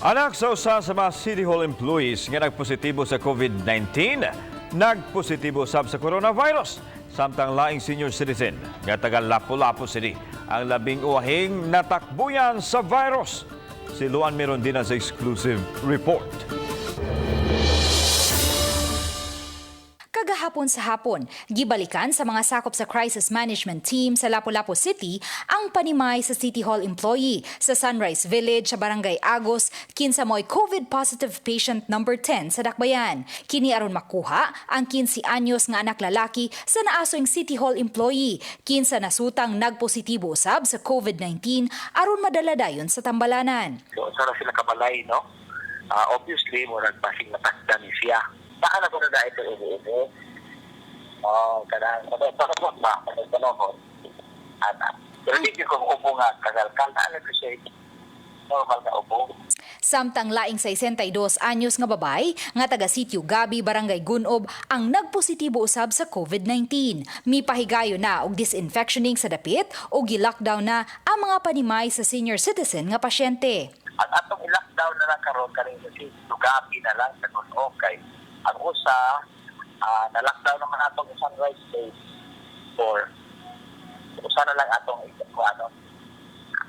Anak sa usa sa mga City Hall employees nga nagpositibo sa COVID-19, nagpositibo sab sa coronavirus. Samtang laing senior citizen nga taga Lapu-lapu City ang labing uwahing natakbuyan sa virus. Si Luan meron din sa exclusive report. Kagahapon sa hapon, gibalikan sa mga sakop sa crisis management team sa Lapu-lapu City ang panimay sa City Hall employee sa Sunrise Village sa Barangay Agos kinsa mo'y COVID positive patient number 10 sa Dakbayan. Kini aron makuha ang 15 anyos nga anak lalaki sa naasoing City Hall employee kinsa nasutang nagpositibo usab sa COVID-19 aron madala dayon sa tambalanan. So, sara sila kabalay, no? Obviously, murag pasing natakdan siya. Saan na ko na dahil ito ini-ini? Kadang panahon ba? Panahon. Anak. Pero hindi ko upo nga. Kagal-kal na alam ko siya. Normal na upo. Samtang laing 62 anyos nga babay nga taga Sitio Gabi, Barangay Gunob ang nagpositibo usab sa COVID-19. Mipahigayo na og disinfectioning sa dapit o gi-lockdown na ang mga panimay sa senior citizen nga pasyente. Ang atong i-lockdown na lang karon kaning sa Sitio Gabi na lang sa Gunob kay ang usa na-lockdown naman atong Sunrise Phase 4. Usa na lang atong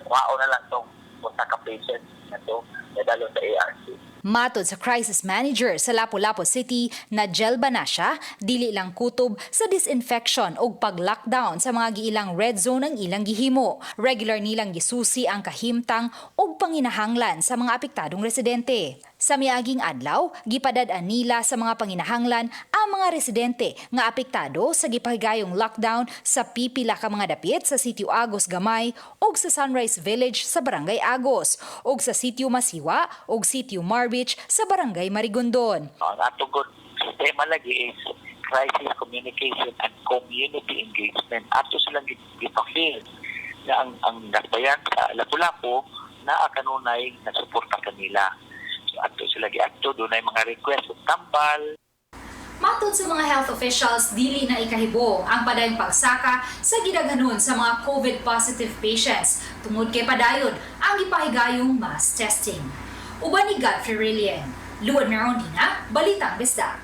kuhaon na lang itong punta ka patient na ito nadalo sa ARC. Matod sa crisis manager sa Lapu-lapu City na Jelba na siya, dili lang kutob sa disinfection o pag-lockdown sa mga giilang red zone ang ilang gihimo. Regular nilang gisusi ang kahimtang o panginahanglan sa mga apektadong residente. Sa miaging adlaw, gipadad-an nila sa mga panginahanglan ang mga residente nga apektado sa gipahigayong lockdown sa pipila ka mga dapit sa Sitio Agos Gamay ug sa Sunrise Village sa Barangay Agos ug sa Sitio Masiwa ug Sitio Marbich sa Barangay Marigondon. Ang atong sistema lagi is crisis communication and community engagement. Ato silang gipafeel na ang Dakbayan sa Lapu-lapu na kanunay na suporta kanila. Ato sila giadto doon ay mga request ug tambal. Matod sa mga health officials, dili na ikahibo ang padayong pagsaka sa gidaghanon sa mga COVID positive patients tungod kay padayon ang gipahigayong mass testing. Uban ni Godfrey Rillian, Luan Merondina, Balitang Bisdak.